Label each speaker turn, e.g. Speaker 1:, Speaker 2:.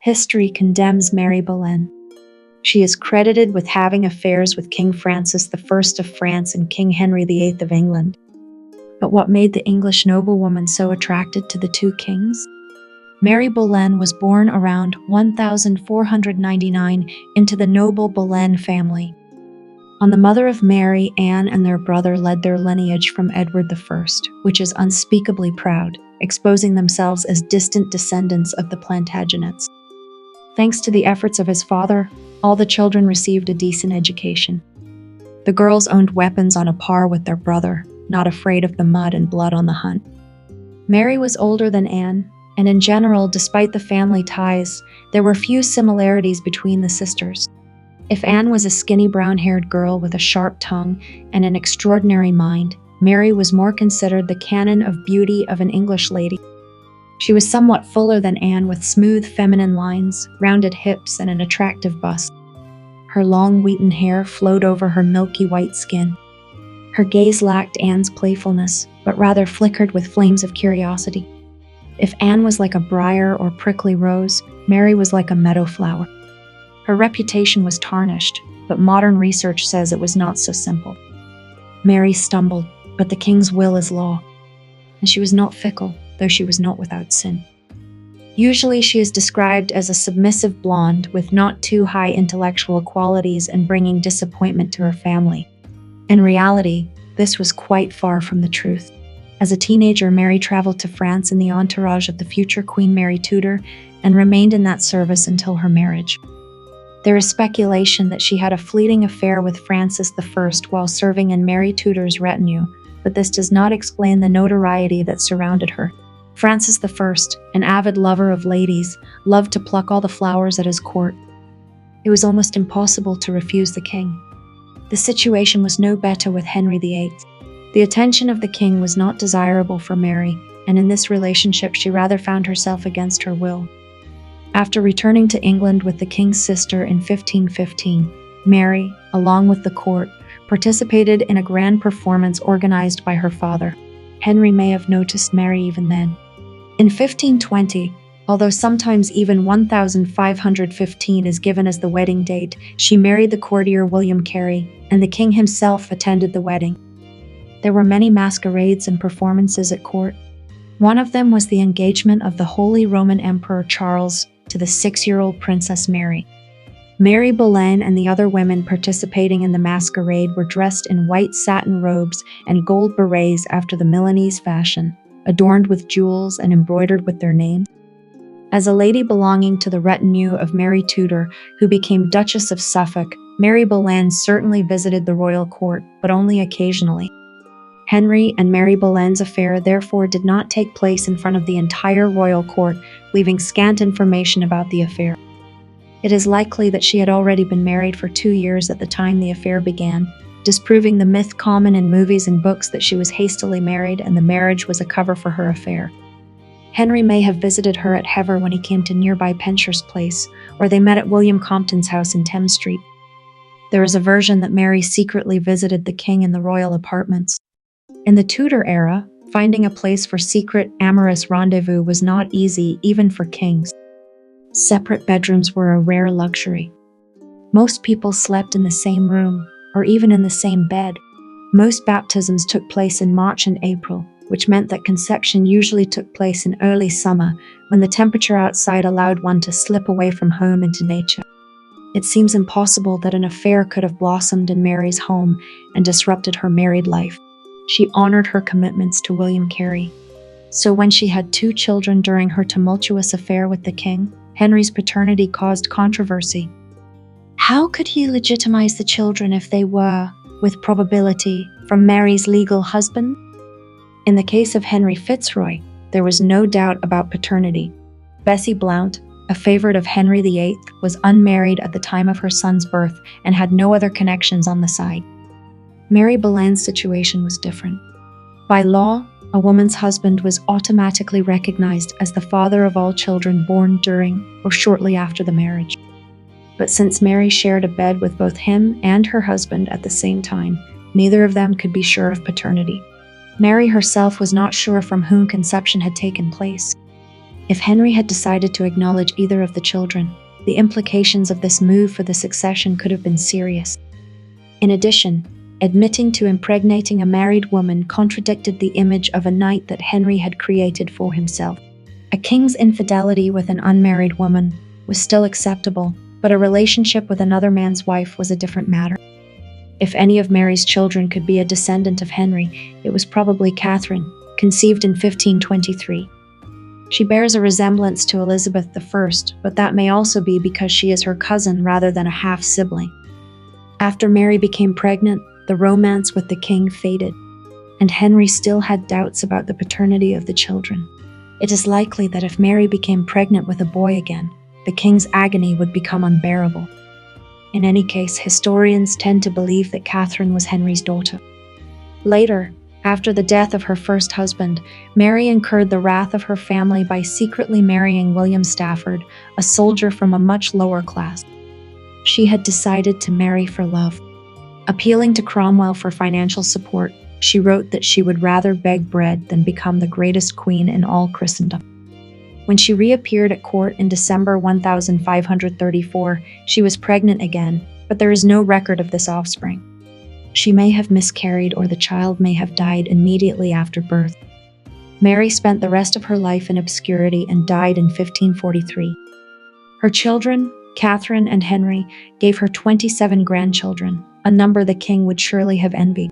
Speaker 1: History condemns Mary Boleyn. She is credited with having affairs with King Francis I of France and King Henry VIII of England. But what made the English noblewoman so attracted to the two kings? Mary Boleyn was born around 1499 into the noble Boleyn family. On the mother of Mary, Anne and their brother led their lineage from Edward I, which is unspeakably proud, exposing themselves as distant descendants of the Plantagenets. Thanks to the efforts of his father, all the children received a decent education. The girls owned weapons on a par with their brother, not afraid of the mud and blood on the hunt. Mary was older than Anne, and in general, despite the family ties, there were few similarities between the sisters. If Anne was a skinny brown-haired girl with a sharp tongue and an extraordinary mind, Mary was more considered the canon of beauty of an English lady. She was somewhat fuller than Anne, with smooth feminine lines, rounded hips, and an attractive bust. Her long wheaten hair flowed over her milky white skin. Her gaze lacked Anne's playfulness, but rather flickered with flames of curiosity. If Anne was like a briar or prickly rose, Mary was like a meadow flower. Her reputation was tarnished, but modern research says it was not so simple. Mary stumbled, but the king's will is law. And she was not fickle, though she was not without sin. Usually she is described as a submissive blonde with not too high intellectual qualities and bringing disappointment to her family. In reality, this was quite far from the truth. As a teenager, Mary traveled to France in the entourage of the future Queen Mary Tudor and remained in that service until her marriage. There is speculation that she had a fleeting affair with Francis I while serving in Mary Tudor's retinue, but this does not explain the notoriety that surrounded her. Francis I, an avid lover of ladies, loved to pluck all the flowers at his court. It was almost impossible to refuse the king. The situation was no better with Henry VIII. The attention of the king was not desirable for Mary, and in this relationship she rather found herself against her will. After returning to England with the king's sister in 1515, Mary, along with the court, participated in a grand performance organized by her father. Henry may have noticed Mary even then. In 1520, although sometimes even 1515 is given as the wedding date, she married the courtier William Carey, and the king himself attended the wedding. There were many masquerades and performances at court. One of them was the engagement of the Holy Roman Emperor Charles to the 6-year-old Princess Mary. Mary Boleyn and the other women participating in the masquerade were dressed in white satin robes and gold berets after the Milanese fashion, adorned with jewels and embroidered with their names. As a lady belonging to the retinue of Mary Tudor, who became Duchess of Suffolk, Mary Boleyn certainly visited the royal court, but only occasionally. Henry and Mary Boleyn's affair therefore did not take place in front of the entire royal court, leaving scant information about the affair. It is likely that she had already been married for 2 years at the time the affair began, disproving the myth common in movies and books that she was hastily married and the marriage was a cover for her affair. Henry may have visited her at Hever when he came to nearby Penshurst Place, or they met at William Compton's house in Thames Street. There is a version that Mary secretly visited the king in the royal apartments. In the Tudor era, finding a place for secret, amorous rendezvous was not easy even for kings. Separate bedrooms were a rare luxury. Most people slept in the same room, or even in the same bed. Most baptisms took place in March and April, which meant that conception usually took place in early summer, when the temperature outside allowed one to slip away from home into nature. It seems impossible that an affair could have blossomed in Mary's home and disrupted her married life. She honored her commitments to William Carey. So when she had 2 children during her tumultuous affair with the king, Henry's paternity caused controversy. How could he legitimize the children if they were, with probability, from Mary's legal husband? In the case of Henry Fitzroy, there was no doubt about paternity. Bessie Blount, a favorite of Henry VIII, was unmarried at the time of her son's birth and had no other connections on the side. Mary Boleyn's situation was different. By law, a woman's husband was automatically recognized as the father of all children born during or shortly after the marriage. But since Mary shared a bed with both him and her husband at the same time, neither of them could be sure of paternity. Mary herself was not sure from whom conception had taken place. If Henry had decided to acknowledge either of the children, the implications of this move for the succession could have been serious. In addition, admitting to impregnating a married woman contradicted the image of a knight that Henry had created for himself. A king's infidelity with an unmarried woman was still acceptable, but a relationship with another man's wife was a different matter. If any of Mary's children could be a descendant of Henry, it was probably Catherine, conceived in 1523. She bears a resemblance to Elizabeth I, but that may also be because she is her cousin rather than a half-sibling. After Mary became pregnant, the romance with the king faded, and Henry still had doubts about the paternity of the children. It is likely that if Mary became pregnant with a boy again, the king's agony would become unbearable. In any case, historians tend to believe that Catherine was Henry's daughter. Later, after the death of her first husband, Mary incurred the wrath of her family by secretly marrying William Stafford, a soldier from a much lower class. She had decided to marry for love. Appealing to Cromwell for financial support, she wrote that she would rather beg bread than become the greatest queen in all Christendom. When she reappeared at court in December 1534, she was pregnant again, but there is no record of this offspring. She may have miscarried or the child may have died immediately after birth. Mary spent the rest of her life in obscurity and died in 1543. Her children, Catherine and Henry, gave her 27 grandchildren, a number the king would surely have envied.